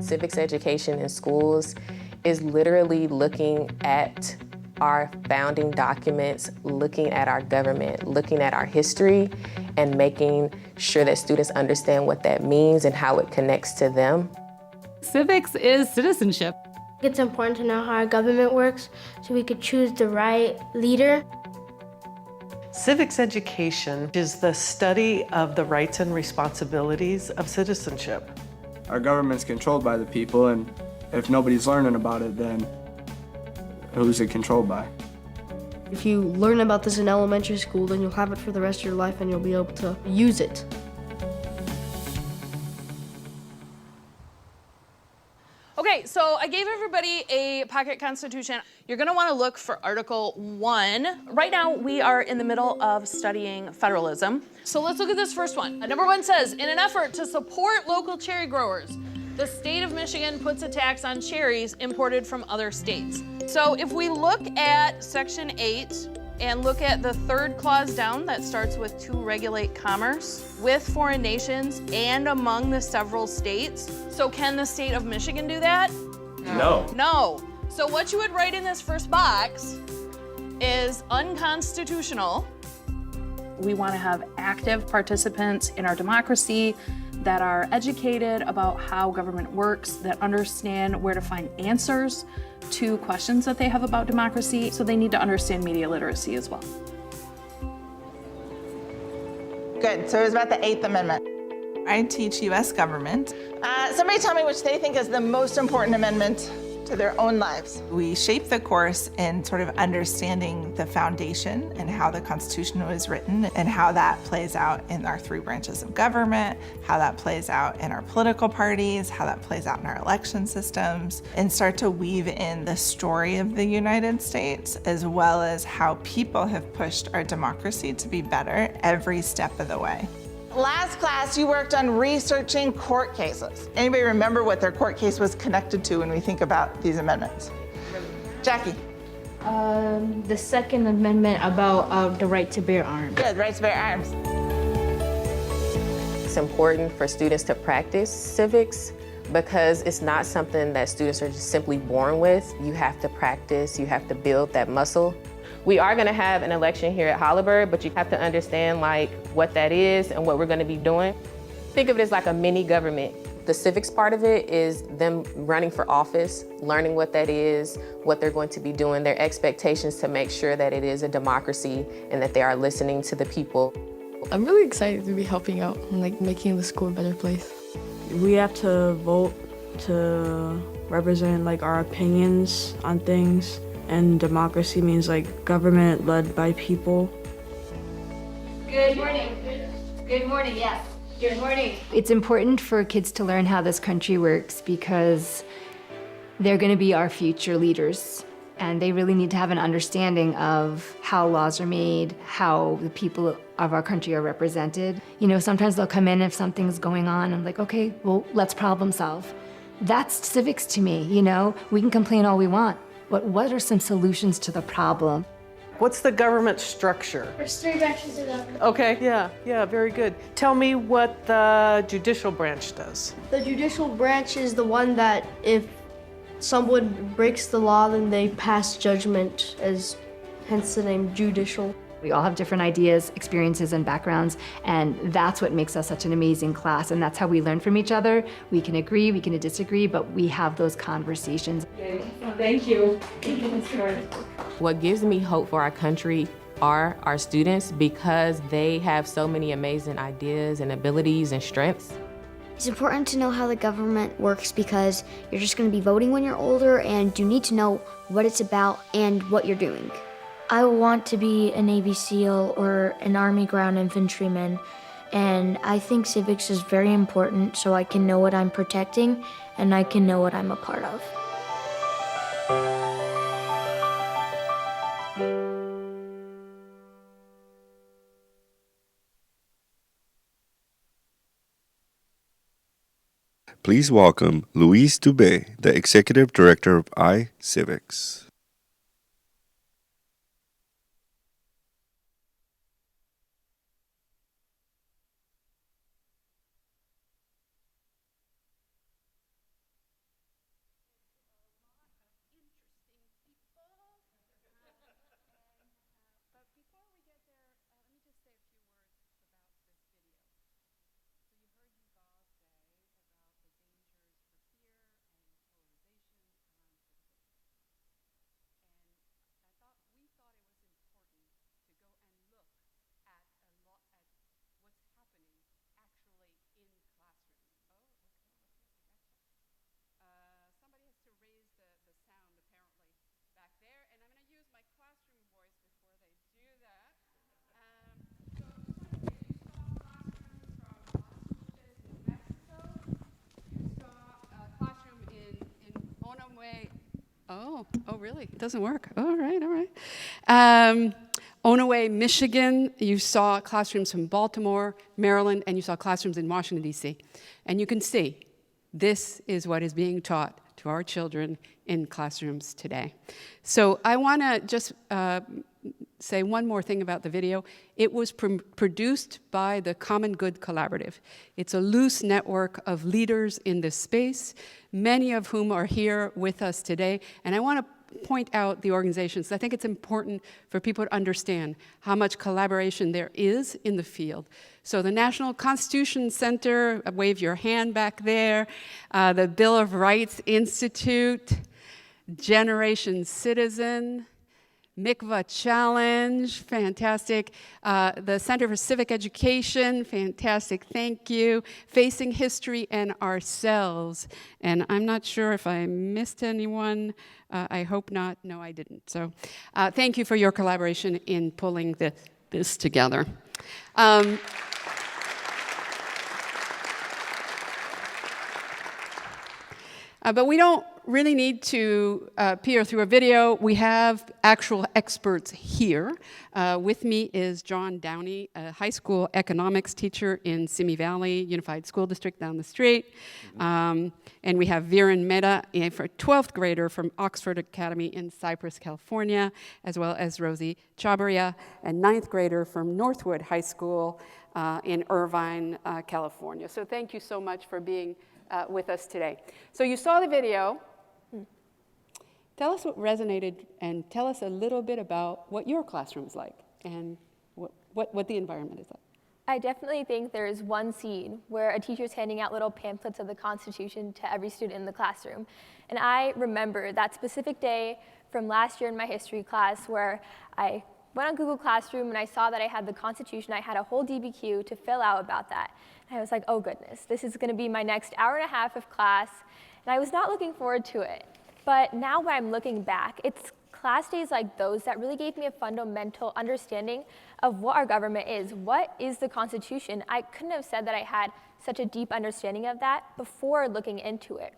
Civics education in schools is literally looking at our founding documents, looking at our government, looking at our history, and making sure that students understand what that means and how it connects to them. Civics is citizenship. It's important to know how our government works so we could choose the right leader. Civics education is the study of the rights and responsibilities of citizenship. Our government's controlled by the people, and if nobody's learning about it, then who's it controlled by? If you learn about this in elementary school, then you'll have it for the rest of your life and you'll be able to use it. Okay, so I gave everybody a pocket constitution. You're gonna wanna look for Article 1. Right now, we are in the middle of studying federalism. So let's look at this first one. Number 1 says, in an effort to support local cherry growers, the state of Michigan puts a tax on cherries imported from other states. So if we look at Section 8 and look at the third clause down that starts with to regulate commerce with foreign nations and among the several states. So can the state of Michigan do that? No. No. So what you would write in this first box is unconstitutional. We want to have active participants in our democracy that are educated about how government works, that understand where to find answers to questions that they have about democracy. So they need to understand media literacy as well. Good, so it was about the 8th Amendment. I teach US government. Somebody tell me which they think is the most important amendment to their own lives. We shape the course in sort of understanding the foundation and how the Constitution was written and how that plays out in our 3 branches of government, how that plays out in our political parties, how that plays out in our election systems, and start to weave in the story of the United States as well as how people have pushed our democracy to be better every step of the way. Last class, you worked on researching court cases. Anybody remember what their court case was connected to when we think about these amendments? Jackie. The Second Amendment about the right to bear arms. Yeah, the right to bear arms. It's important for students to practice civics because it's not something that students are just simply born with. You have to practice, you have to build that muscle. We are gonna have an election here at Holabird, but you have to understand what that is and what we're gonna be doing. Think of it as like a mini government. The civics part of it is them running for office, learning what that is, what they're going to be doing, their expectations to make sure that it is a democracy and that they are listening to the people. I'm really excited to be helping out and making the school a better place. We have to vote to represent our opinions on things. And democracy means government led by people. Good morning. Good morning, yes. Good morning. It's important for kids to learn how this country works because they're going to be our future leaders. And they really need to have an understanding of how laws are made, how the people of our country are represented. You know, sometimes they'll come in if something's going on. I'm like, okay, well, let's problem solve. That's civics to me, you know? We can complain all we want. But what are some solutions to the problem? What's the government structure? There's 3 branches of government. Okay, yeah, very good. Tell me what the judicial branch does. The judicial branch is the one that if someone breaks the law, then they pass judgment, hence the name judicial. We all have different ideas, experiences, and backgrounds, and that's what makes us such an amazing class, and that's how we learn from each other. We can agree, we can disagree, but we have those conversations. Thank you. What gives me hope for our country are our students because they have so many amazing ideas and abilities and strengths. It's important to know how the government works because you're just going to be voting when you're older and you need to know what it's about and what you're doing. I want to be a Navy SEAL or an Army ground infantryman, and I think civics is very important so I can know what I'm protecting and I can know what I'm a part of. Please welcome Louise Dube, the Executive Director of iCivics. Oh, really? It doesn't work. All right. Onaway, Michigan, you saw classrooms from Baltimore, Maryland, and you saw classrooms in Washington, D.C. And you can see this is what is being taught to our children in classrooms today. So I want to just say one more thing about the video. It was produced by the Common Good Collaborative. It's a loose network of leaders in this space, many of whom are here with us today. And I want to point out the organizations. I think it's important for people to understand how much collaboration there is in the field. So the National Constitution Center, wave your hand back there, the Bill of Rights Institute, Generation Citizen, Mikvah Challenge, fantastic. The Center for Civic Education, fantastic, thank you. Facing History and Ourselves. And I'm not sure if I missed anyone. I hope not. No, I didn't. So thank you for your collaboration in pulling this together. But we don't really need to peer through a video. We have actual experts here. With me is John Downey, a high school economics teacher in Simi Valley Unified School District down the street. And we have Viren Mehta, a 12th grader from Oxford Academy in Cypress, California, as well as Rosie Chabaria, a 9th grader from Northwood High School in Irvine, California. So thank you so much for being with us today. So you saw the video. Tell us what resonated and tell us a little bit about what your classroom's like and what the environment is like. I definitely think there is one scene where a teacher's handing out little pamphlets of the Constitution to every student in the classroom. And I remember that specific day from last year in my history class where I went on Google Classroom and I saw that I had the Constitution. I had a whole DBQ to fill out about that. And I was like, oh goodness, this is gonna be my next hour and a half of class. And I was not looking forward to it. But now when I'm looking back, it's class days like those that really gave me a fundamental understanding of what our government is. What is the Constitution? I couldn't have said that I had such a deep understanding of that before looking into it.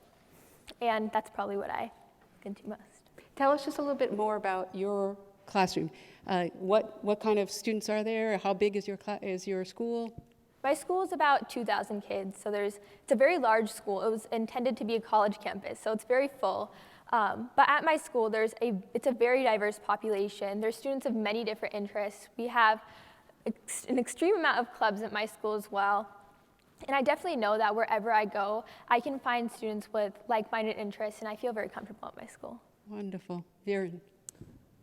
And that's probably what I look into most. Tell us just a little bit more about your classroom. What kind of students are there? How big is your school? My school is about 2,000 kids, so it's a very large school. It was intended to be a college campus, so it's very full. But at my school, it's a very diverse population. There's students of many different interests. We have an extreme amount of clubs at my school as well. And I definitely know that wherever I go, I can find students with like-minded interests, and I feel very comfortable at my school. Wonderful. Viren.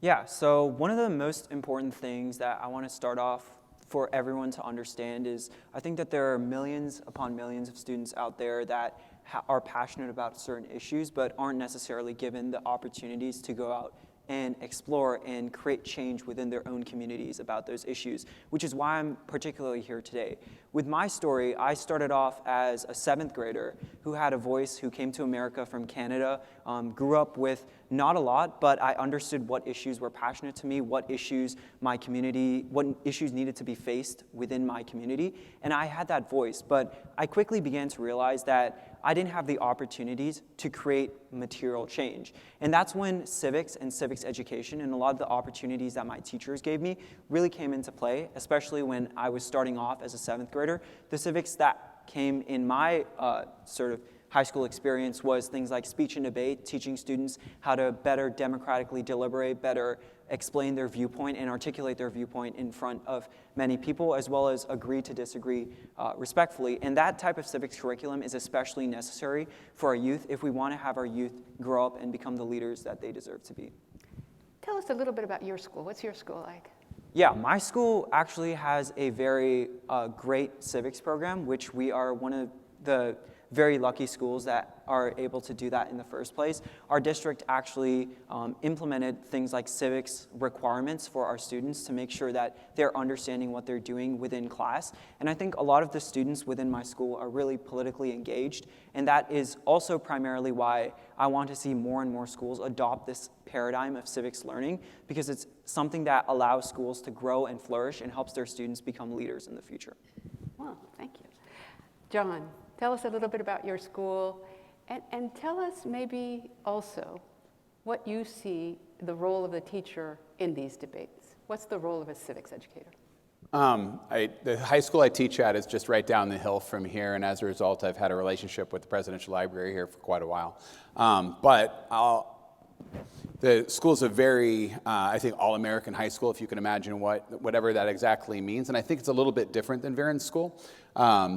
Yeah, so one of the most important things that I want to start off for everyone to understand is I think that there are millions upon millions of students out there that are passionate about certain issues but aren't necessarily given the opportunities to go out and explore and create change within their own communities about those issues, which is why I'm particularly here today. With my story, I started off as a 7th grader who had a voice, who came to America from Canada, grew up with not a lot, but I understood what issues were passionate to me, what issues needed to be faced within my community, and I had that voice. But I quickly began to realize that I didn't have the opportunities to create material change. And that's when civics and civics education and a lot of the opportunities that my teachers gave me really came into play, especially when I was starting off as a 7th grader. The civics that came in my sort of high school experience was things like speech and debate, teaching students how to better democratically deliberate, better explain their viewpoint and articulate their viewpoint in front of many people, as well as agree to disagree respectfully. And that type of civics curriculum is especially necessary for our youth if we want to have our youth grow up and become the leaders that they deserve to be. Tell us a little bit about your school. What's your school like? Yeah, my school actually has a very great civics program, which we are one of the very lucky schools that are able to do that in the first place. Our district actually implemented things like civics requirements for our students to make sure that they're understanding what they're doing within class. And I think a lot of the students within my school are really politically engaged, and that is also primarily why I want to see more and more schools adopt this paradigm of civics learning, because it's something that allows schools to grow and flourish and helps their students become leaders in the future. Well, thank you. John, tell us a little bit about your school, and tell us maybe also what you see the role of the teacher in these debates. What's the role of a civics educator? The high school I teach at is just right down the hill from here, and as a result, I've had a relationship with the Presidential Library here for quite a while. The school's a very, I think, all-American high school, if you can imagine whatever that exactly means, and I think it's a little bit different than Varen's school.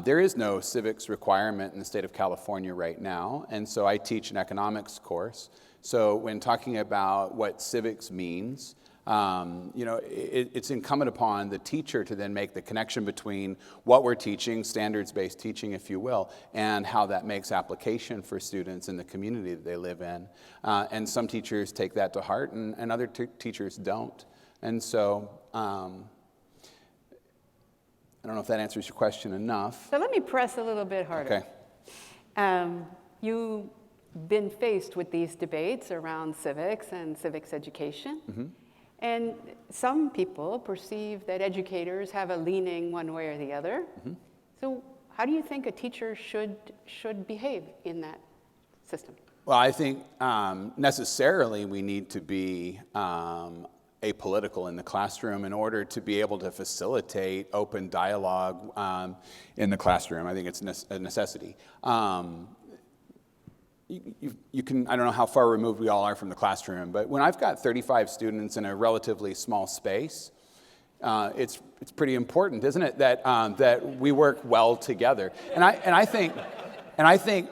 There is no civics requirement in the state of California right now, and so I teach an economics course. So when talking about what civics means, it's incumbent upon the teacher to then make the connection between what we're teaching, standards-based teaching, if you will, and how that makes application for students in the community that they live in. And some teachers take that to heart, and other teachers don't. And so, I don't know if that answers your question enough. So let me press a little bit harder. Okay. You've been faced with these debates around civics and civics education. Mm-hmm. And some people perceive that educators have a leaning one way or the other. Mm-hmm. So how do you think a teacher should behave in that system? Well, I think necessarily we need to be apolitical in the classroom in order to be able to facilitate open dialogue in the classroom. I think it's a necessity. You can, I don't know how far removed we all are from the classroom, but when I've got 35 students in a relatively small space, it's pretty important, isn't it, that we work well together. And I think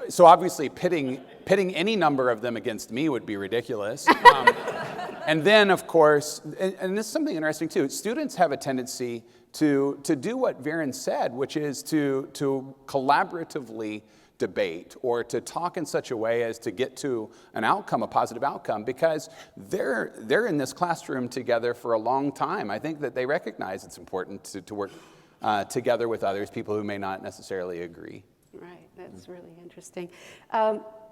so. Obviously, pitting any number of them against me would be ridiculous. And then, of course, and this is something interesting too. Students have a tendency to do what Varen said, which is to collaboratively debate or to talk in such a way as to get to an outcome, a positive outcome, because they're in this classroom together for a long time. I think that they recognize it's important to work together with others, people who may not necessarily agree. Right, that's really interesting.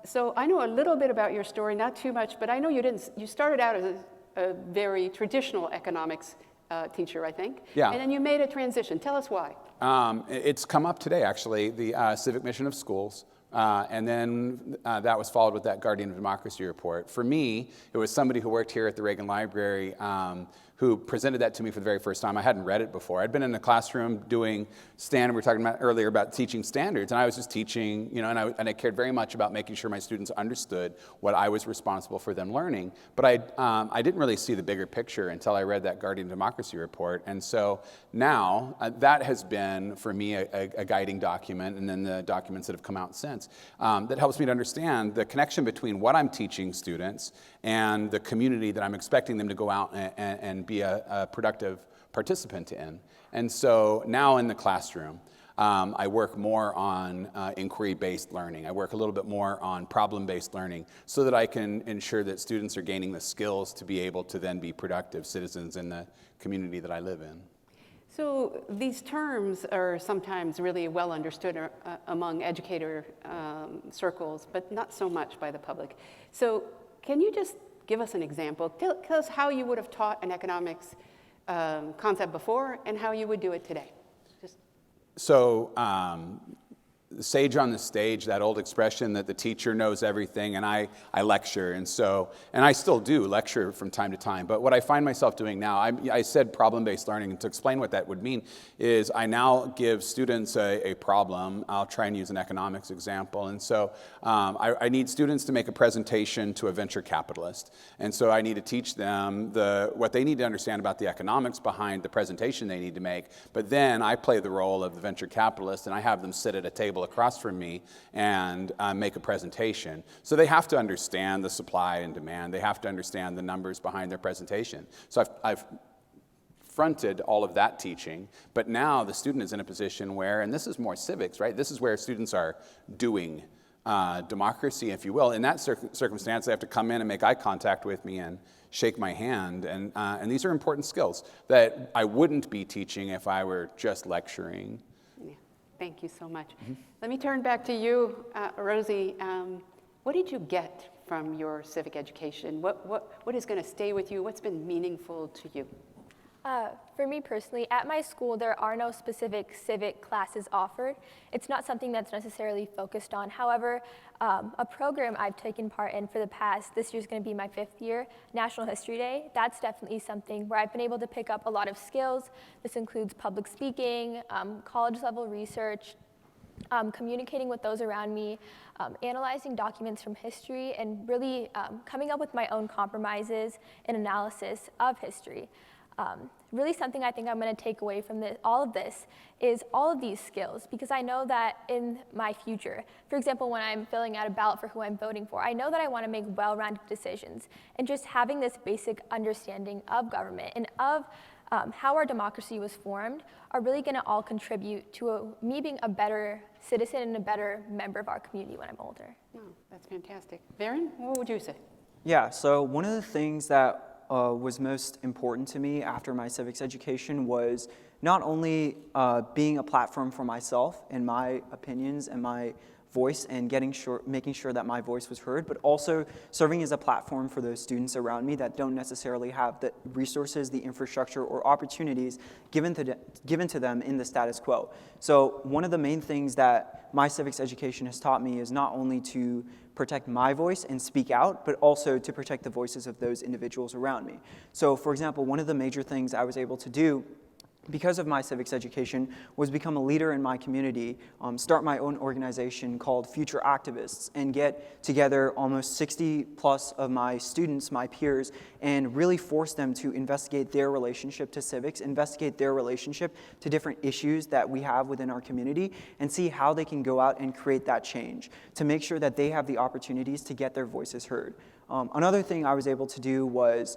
So I know a little bit about your story, not too much, but I know you started out as a very traditional economics teacher, I think. Yeah. And then you made a transition. Tell us why. It's come up today, actually, the civic mission of schools. And then that was followed with that Guardian of Democracy report. For me, it was somebody who worked here at the Reagan Library who presented that to me for the very first time. I hadn't read it before. I'd been in the classroom doing we were talking about earlier about teaching standards, and I was just teaching, and I cared very much about making sure my students understood what I was responsible for them learning. But I didn't really see the bigger picture until I read that Guardian of Democracy report. And so now that has been, for me, a guiding document, and then the documents that have come out since, that helps me to understand the connection between what I'm teaching students and the community that I'm expecting them to go out and be a productive participant in. And so now in the classroom, I work more on inquiry-based learning. I work a little bit more on problem-based learning so that I can ensure that students are gaining the skills to be able to then be productive citizens in the community that I live in. So these terms are sometimes really well understood among educator circles, but not so much by the public. So can you just give us an example? Tell us how you would have taught an economics concept before and how you would do it today. So, sage on the stage, that old expression that the teacher knows everything, and I lecture, and I still do lecture from time to time, but what I find myself doing now, I said problem-based learning, and to explain what that would mean is I now give students a problem. I'll try and use an economics example, and so I need students to make a presentation to a venture capitalist, and so I need to teach them what they need to understand about the economics behind the presentation they need to make, but then I play the role of the venture capitalist, and I have them sit at a table across from me and make a presentation. So they have to understand the supply and demand. They have to understand the numbers behind their presentation. So I've fronted all of that teaching, but now the student is in a position where, and this is more civics, right? This is where students are doing democracy, if you will. In that circumstance, they have to come in and make eye contact with me and shake my hand, and these are important skills that I wouldn't be teaching if I were just lecturing. Thank you so much. Mm-hmm. Let me turn back to you, Rosie. What did you get from your civic education? What is going to stay with you? What's been meaningful to you? For me personally, at my school, there are no specific civic classes offered. It's not something that's necessarily focused on. However, a program I've taken part in for the past, this year's going to be my 5th year, National History Day, that's definitely something where I've been able to pick up a lot of skills. This includes public speaking, college level research, communicating with those around me, analyzing documents from history, and really coming up with my own compromises and analysis of history. Really something I think I'm going to take away from all of this is all of these skills, because I know that in my future, for example, when I'm filling out a ballot for who I'm voting for, I know that I want to make well-rounded decisions, and just having this basic understanding of government and of how our democracy was formed are really going to all contribute to me being a better citizen and a better member of our community when I'm older. Oh, that's fantastic. Varen, what would you say? Yeah, so one of the things that was most important to me after my civics education was not only being a platform for myself and my opinions and my voice and making sure that my voice was heard, but also serving as a platform for those students around me that don't necessarily have the resources, the infrastructure, or opportunities given to them in the status quo. So one of the main things that my civics education has taught me is not only to protect my voice and speak out, but also to protect the voices of those individuals around me. So for example, one of the major things I was able to do because of my civics education was become a leader in my community, start my own organization called Future Activists, and get together almost 60 plus of my students, my peers, and really force them to investigate their relationship to civics, investigate their relationship to different issues that we have within our community, and see how they can go out and create that change to make sure that they have the opportunities to get their voices heard. Another thing I was able to do was,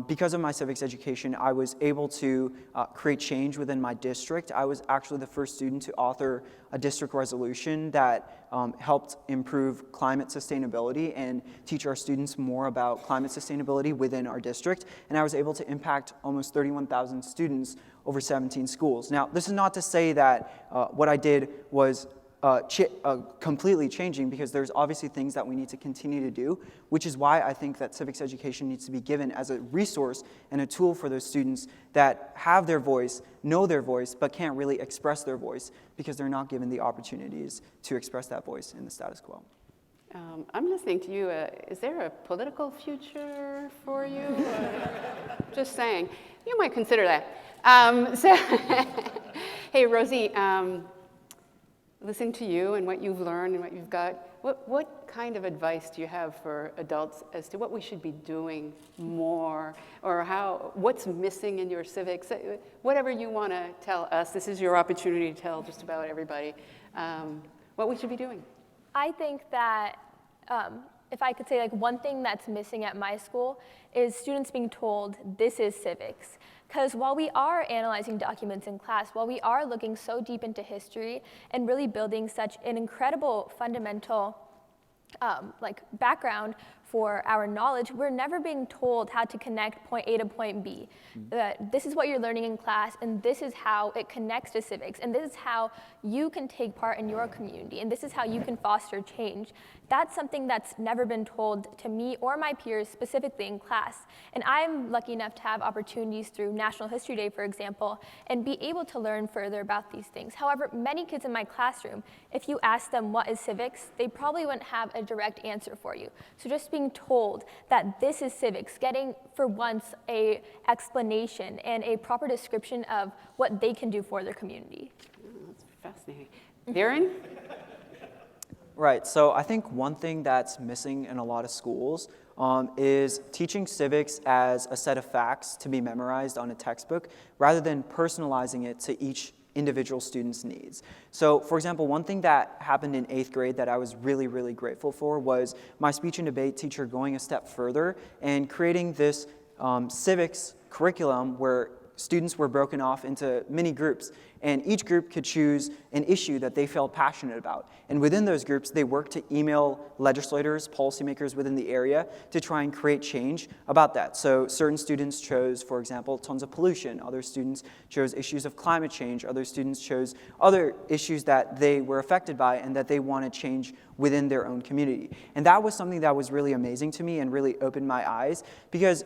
because of my civics education, I was able to create change within my district. I was actually the first student to author a district resolution that helped improve climate sustainability and teach our students more about climate sustainability within our district. And I was able to impact almost 31,000 students over 17 schools. Now, this is not to say that what I did was completely changing, because there's obviously things that we need to continue to do, which is why I think that civics education needs to be given as a resource and a tool for those students that have their voice, know their voice, but can't really express their voice because they're not given the opportunities to express that voice in the status quo. I'm listening to you. Is there a political future for you? Just saying. You might consider that. Hey, Rosie, listening to you and what you've learned and what you've got, what kind of advice do you have for adults as to what we should be doing more, or what's missing in your civics? Whatever you want to tell us, this is your opportunity to tell just about everybody what we should be doing. I think that if I could say like one thing that's missing at my school is students being told this is civics. Because while we are analyzing documents in class, while we are looking so deep into history and really building such an incredible fundamental background for our knowledge, we're never being told how to connect point A to point B. This is what you're learning in class, and this is how it connects to civics, and this is how you can take part in your community, and this is how you can foster change. That's something that's never been told to me or my peers specifically in class. And I'm lucky enough to have opportunities through National History Day, for example, and be able to learn further about these things. However, many kids in my classroom, if you ask them what is civics, they probably wouldn't have a direct answer for you. So just being told that this is civics, getting for once a explanation and a proper description of what they can do for their community. Oh, that's fascinating. Darren? Right, so I think one thing that's missing in a lot of schools is teaching civics as a set of facts to be memorized on a textbook rather than personalizing it to each individual student's needs. So for example, one thing that happened in 8th grade that I was really, really grateful for was my speech and debate teacher going a step further and creating this civics curriculum where students were broken off into mini groups, and each group could choose an issue that they felt passionate about. And within those groups, they worked to email legislators, policymakers within the area to try and create change about that. So certain students chose, for example, tons of pollution. Other students chose issues of climate change. Other students chose other issues that they were affected by and that they want to change within their own community. And that was something that was really amazing to me and really opened my eyes, because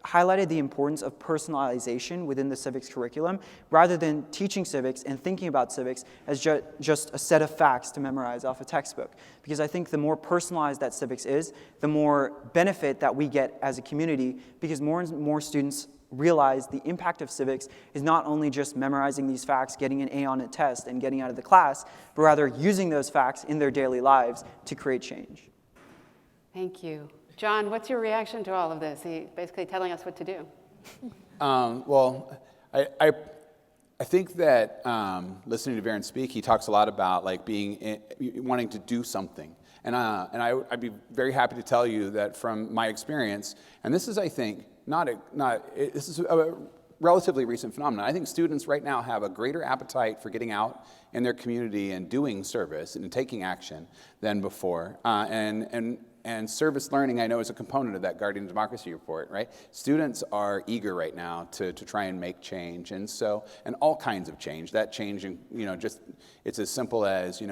highlighted the importance of personalization within the civics curriculum, rather than teaching civics and thinking about civics as just a set of facts to memorize off a textbook. Because I think the more personalized that civics is, the more benefit that we get as a community, because more and more students realize the impact of civics is not only just memorizing these facts, getting an A on a test, and getting out of the class, but rather using those facts in their daily lives to create change. Thank you. John, what's your reaction to all of this? He's basically telling us what to do. Well, I think that listening to Varen speak, he talks a lot about like wanting to do something. And I'd be very happy to tell you that from my experience, and this is, I think, this is a relatively recent phenomenon. I think students right now have a greater appetite for getting out in their community and doing service and taking action than before. And service learning, I know, is a component of that Guardian Democracy report, right? Students are eager right now to try and make change, and all kinds of change. That change, it's as simple as,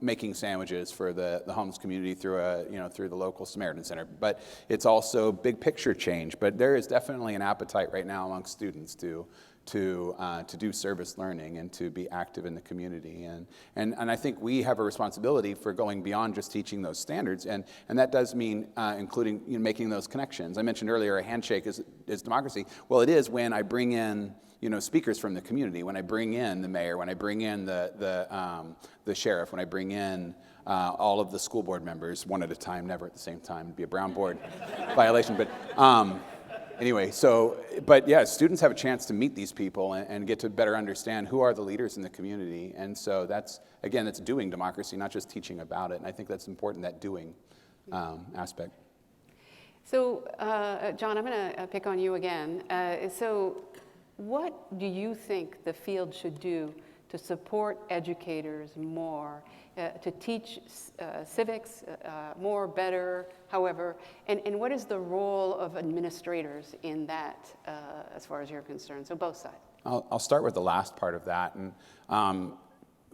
making sandwiches for the homeless community through the local Samaritan Center. But it's also big picture change. But there is definitely an appetite right now among students to do service learning and to be active in the community. And I think we have a responsibility for going beyond just teaching those standards, and that does mean including making those connections. I mentioned earlier a handshake is democracy. Well, it is when I bring in speakers from the community, when I bring in the mayor, when I bring in the sheriff, when I bring in all of the school board members one at a time, never at the same time. It'd be a brown board violation, but anyway, but yeah, students have a chance to meet these people and get to better understand who are the leaders in the community. And so that's doing democracy, not just teaching about it. And I think that's important, that doing aspect. So, John, I'm going to pick on you again. So what do you think the field should do to support educators more, to teach civics more, better, however, and what is the role of administrators in that as far as you're concerned? So both sides. I'll start with the last part of that. And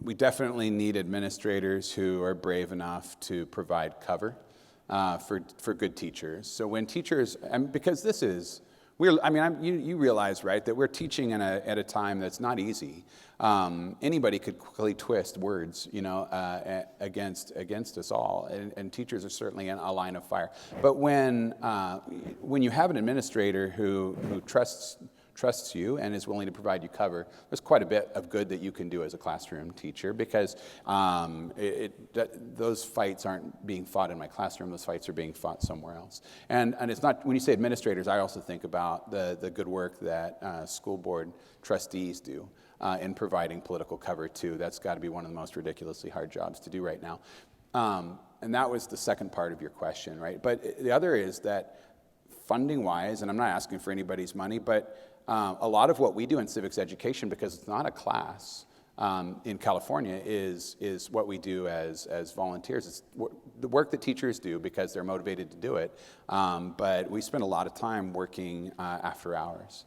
we definitely need administrators who are brave enough to provide cover for good teachers. So when teachers, because this is, you realize, right, that we're teaching at a time that's not easy. Anybody could quickly twist words, against us all, and teachers are certainly in a line of fire. But when you have an administrator who trusts you and is willing to provide you cover, there's quite a bit of good that you can do as a classroom teacher, because those fights aren't being fought in my classroom, those fights are being fought somewhere else. And it's not, when you say administrators, I also think about the good work that school board trustees do in providing political cover too. That's got to be one of the most ridiculously hard jobs to do right now. And that was the second part of your question, right? But the other is that funding-wise, and I'm not asking for anybody's money, but a lot of what we do in civics education, because it's not a class in California, is what we do as volunteers. It's the work that teachers do because they're motivated to do it, but we spend a lot of time working after hours.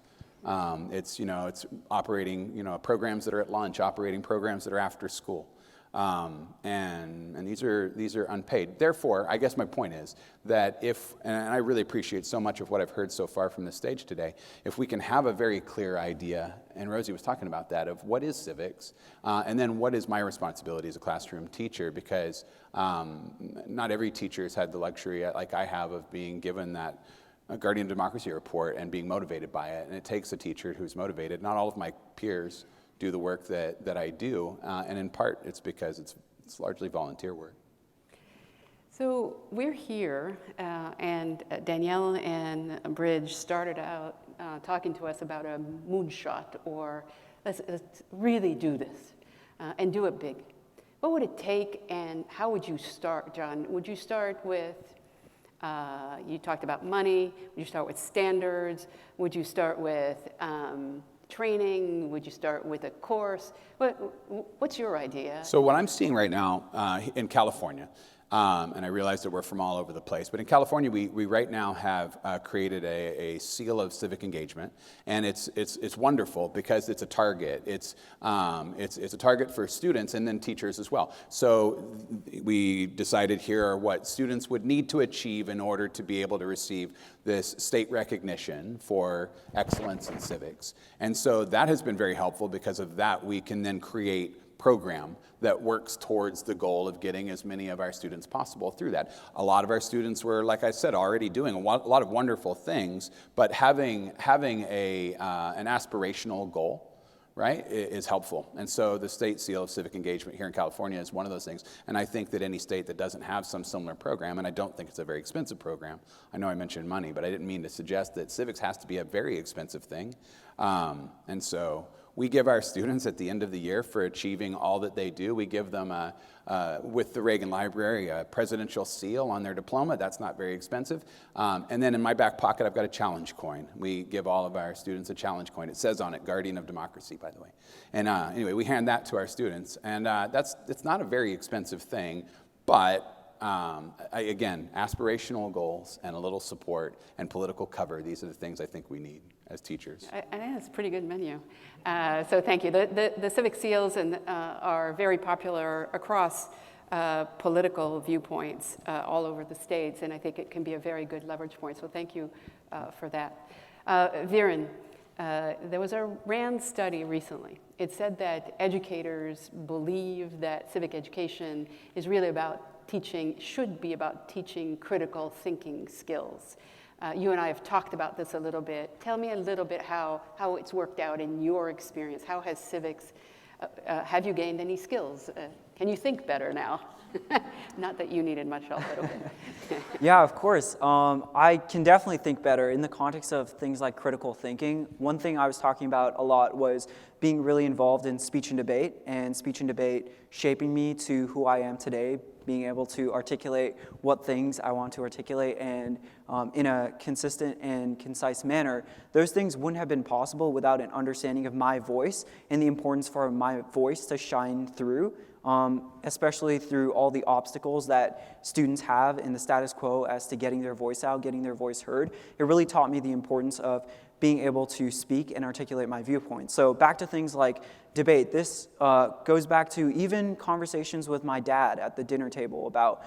It's operating programs that are at lunch, operating programs that are after school. And these are unpaid. Therefore, I guess my point is that and I really appreciate so much of what I've heard so far from this stage today, if we can have a very clear idea, and Rosie was talking about that, of what is civics, and then what is my responsibility as a classroom teacher, because not every teacher has had the luxury, like I have, of being given that Guardian Democracy report and being motivated by it. And it takes a teacher who's motivated. Not all of my peers do the work that I do, and in part it's because it's largely volunteer work. So we're here, and Danielle and Bridge started out talking to us about a moonshot, or let's really do this and do it big. What would it take, and how would you start, John? Would you start with, you talked about money, would you start with standards, would you start with training? Would you start with a course? What's your idea? So what I'm seeing right now in California, And I realize that we're from all over the place. But in California, we right now have created a seal of civic engagement. And it's wonderful because it's a target. It's a target for students and then teachers as well. So we decided here are what students would need to achieve in order to be able to receive this state recognition for excellence in civics. And so that has been very helpful. Because of that, we can then create program that works towards the goal of getting as many of our students possible through that. A lot of our students were, like I said, already doing a lot of wonderful things, but having an aspirational goal, right, is helpful. And so the state seal of civic engagement here in California is one of those things. And I think that any state that doesn't have some similar program, and I don't think it's a very expensive program. I know I mentioned money, but I didn't mean to suggest that civics has to be a very expensive thing. And so we give our students at the end of the year for achieving all that they do, we give them, with the Reagan Library, a presidential seal on their diploma. That's not very expensive. And then in my back pocket, I've got a challenge coin. We give all of our students a challenge coin. It says on it, Guardian of Democracy, by the way. And anyway, we hand that to our students. And it's not a very expensive thing, but again, aspirational goals and a little support and political cover, these are the things I think we need as teachers. I think that's a pretty good menu. So thank you. The civic seals are very popular across political viewpoints all over the states, and I think it can be a very good leverage point. So thank you for that. Viren, there was a RAND study recently. It said that educators believe that civic education is really should be about teaching critical thinking skills. You and I have talked about this a little bit. Tell me a little bit how it's worked out in your experience. How has civics, have you gained any skills? Can you think better now? Not that you needed much help, but okay. Yeah, of course. I can definitely think better in the context of things like critical thinking. One thing I was talking about a lot was being really involved in speech and debate shaping me to who I am today, being able to articulate what things I want to articulate and in a consistent and concise manner. Those things wouldn't have been possible without an understanding of my voice and the importance for my voice to shine through, especially through all the obstacles that students have in the status quo as to getting their voice out, getting their voice heard. It really taught me the importance of being able to speak and articulate my viewpoints. So back to things like debate. This goes back to even conversations with my dad at the dinner table about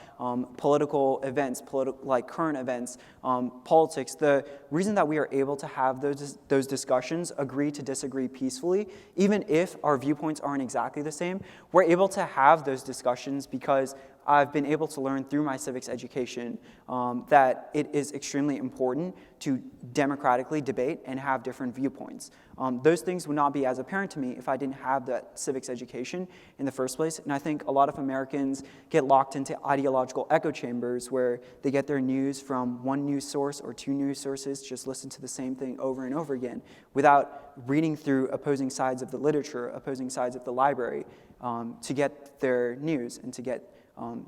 political events, like current events, politics. The reason that we are able to have those discussions, agree to disagree peacefully, even if our viewpoints aren't exactly the same, we're able to have those discussions because I've been able to learn through my civics education that it is extremely important to democratically debate and have different viewpoints. Those things would not be as apparent to me if I didn't have that civics education in the first place. And I think a lot of Americans get locked into ideological echo chambers where they get their news from one news source or two news sources, just listen to the same thing over and over again without reading through opposing sides of the literature, opposing sides of the library to get their news and to get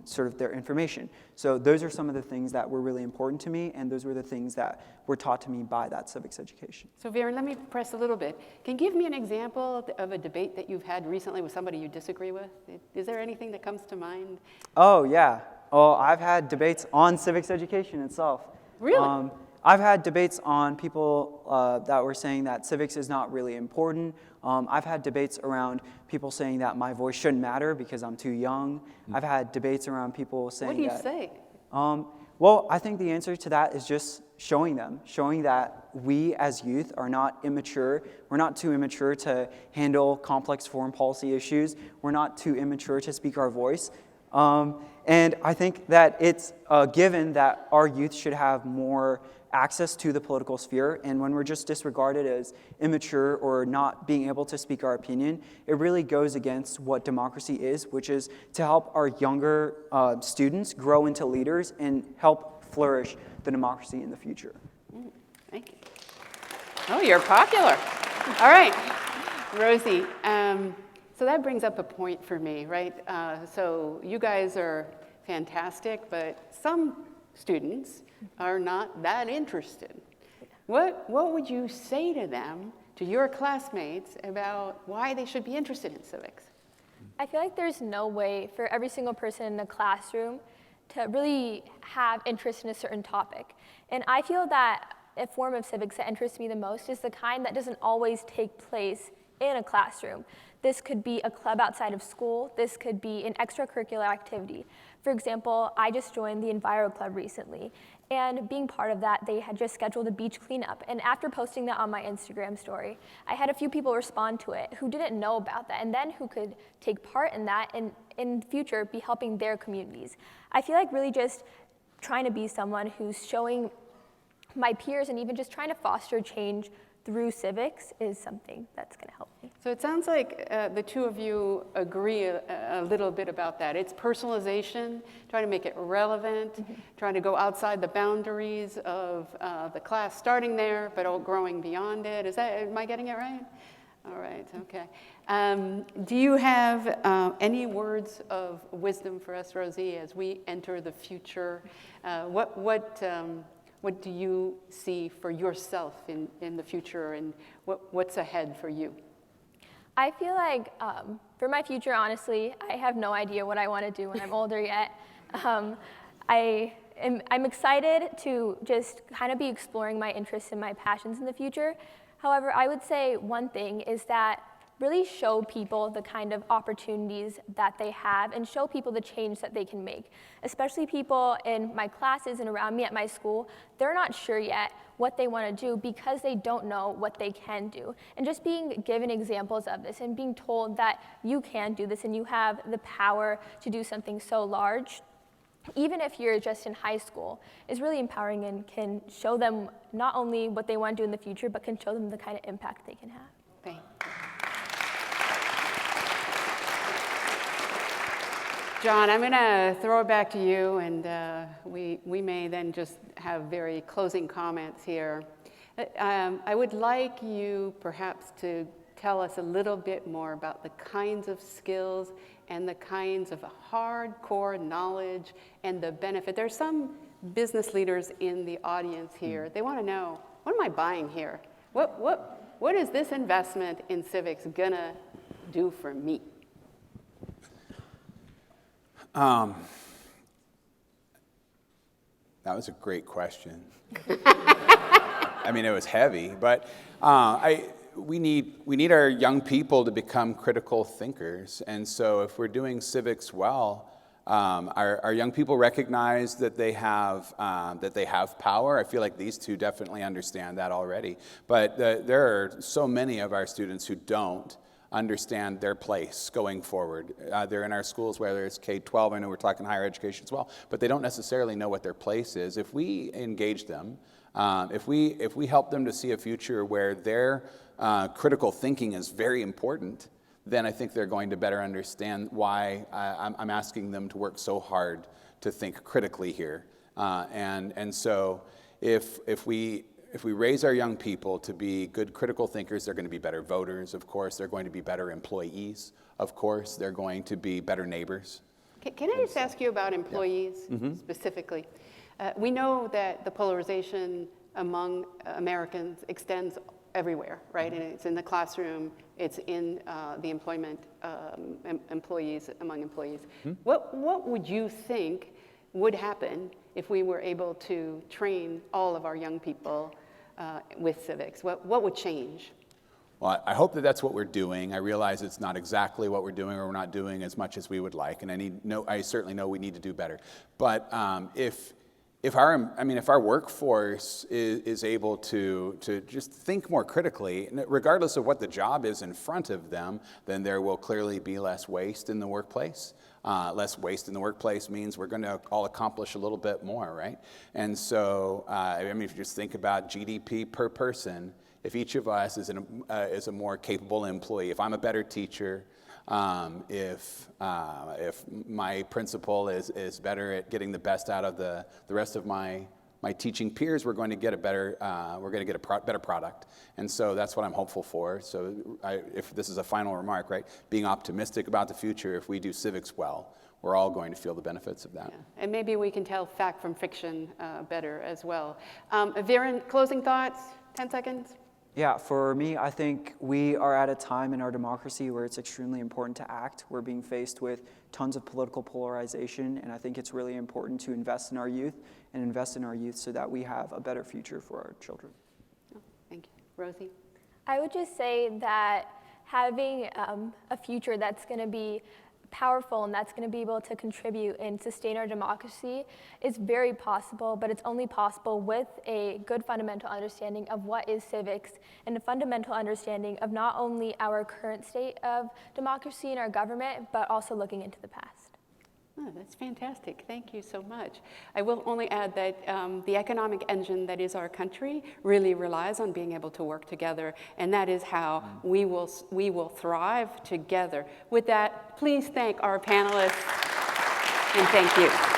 sort of their information. So those are some of the things that were really important to me, and those were the things that were taught to me by that civics education. So Viren, let me press a little bit. Can you give me an example of a debate that you've had recently with somebody you disagree with? Is there anything that comes to mind? Oh, yeah. Oh, I've had debates on civics education itself. Really? I've had debates on people that were saying that civics is not really important. I've had debates around people saying that my voice shouldn't matter because I'm too young. I've had debates around people saying What do you say? Well, I think the answer to that is just showing that we as youth are not immature. We're not too immature to handle complex foreign policy issues. We're not too immature to speak our voice. And I think that it's a given that our youth should have more access to the political sphere, and when we're just disregarded as immature or not being able to speak our opinion, it really goes against what democracy is, which is to help our younger students grow into leaders and help flourish the democracy in the future. Thank you. Oh, you're popular. All right, Rosie, so that brings up a point for me, right? So you guys are fantastic, but some students are not that interested. What would you say to them, to your classmates, about why they should be interested in civics? I feel like there's no way for every single person in the classroom to really have interest in a certain topic. And I feel that a form of civics that interests me the most is the kind that doesn't always take place in a classroom. This could be a club outside of school. This could be an extracurricular activity. For example, I just joined the Enviro Club recently, and being part of that, they had just scheduled a beach cleanup. And after posting that on my Instagram story, I had a few people respond to it who didn't know about that, and then who could take part in that and in future be helping their communities. I feel like really just trying to be someone who's showing my peers and even just trying to foster change through civics is something that's going to help me. So it sounds like the two of you agree a little bit about that. It's personalization, trying to make it relevant, trying to go outside the boundaries of the class starting there, but growing beyond it. Am I getting it right? All right, okay. Do you have any words of wisdom for us, Rosie, as we enter the future? What do you see for yourself in the future, and what's ahead for you? I feel like for my future, honestly, I have no idea what I want to do when I'm older yet. I'm excited to just kind of be exploring my interests and my passions in the future. However, I would say one thing is that really show people the kind of opportunities that they have and show people the change that they can make. Especially people in my classes and around me at my school, they're not sure yet what they want to do because they don't know what they can do. And just being given examples of this and being told that you can do this and you have the power to do something so large, even if you're just in high school, is really empowering and can show them not only what they want to do in the future, but can show them the kind of impact they can have. Thank you. John, I'm going to throw it back to you, and we may then just have very closing comments here. I would like you perhaps to tell us a little bit more about the kinds of skills and the kinds of hardcore knowledge and the benefit. There's some business leaders in the audience here. They want to know, what am I buying here? What is this investment in civics going to do for me? That was a great question. I mean, it was heavy, but we need our young people to become critical thinkers. And so if we're doing civics well, our young people recognize that they have power. I feel like these two definitely understand that already. But there are so many of our students who don't understand their place going forward. They're in our schools, whether it's K-12, I know we're talking higher education as well, but they don't necessarily know what their place is. If we engage them, if we help them to see a future where their critical thinking is very important, then I think they're going to better understand why I'm asking them to work so hard to think critically here. And so if we raise our young people to be good critical thinkers, they're going to be better voters, of course. They're going to be better employees, of course. They're going to be better neighbors. Can I just ask you about employees specifically? We know that the polarization among Americans extends everywhere, right? And it's in the classroom, it's in the employment employees, among employees. What would you think would happen if we were able to train all of our young people with civics? What would change? Well, I hope that that's what we're doing. I realize it's not exactly what we're doing, or we're not doing as much as we would like, and I certainly know we need to do better. But if our workforce is able to just think more critically, regardless of what the job is in front of them, then there will clearly be less waste in the workplace. Less waste in the workplace means we're going to all accomplish a little bit more, right? And so, if you just think about GDP per person, if each of us is a more capable employee, if I'm a better teacher, if my principal is better at getting the best out of the rest of my teaching peers, we're going to get a better better product. And so that's what I'm hopeful for. So if this is a final remark, right, being optimistic about the future, if we do civics well, we're all going to feel the benefits of that. Yeah. And maybe we can tell fact from fiction better as well. Viren, closing thoughts, 10 seconds? Yeah, for me, I think we are at a time in our democracy where it's extremely important to act. We're being faced with tons of political polarization, and I think it's really important to invest in our youth so that we have a better future for our children. Oh, thank you. Rosie? I would just say that having a future that's going to be powerful and that's going to be able to contribute and sustain our democracy is very possible, but it's only possible with a good fundamental understanding of what is civics and a fundamental understanding of not only our current state of democracy in our government, but also looking into the past. Oh, that's fantastic. Thank you so much. I will only add that the economic engine that is our country really relies on being able to work together, and that is how we will thrive together. With that, please thank our panelists, and thank you.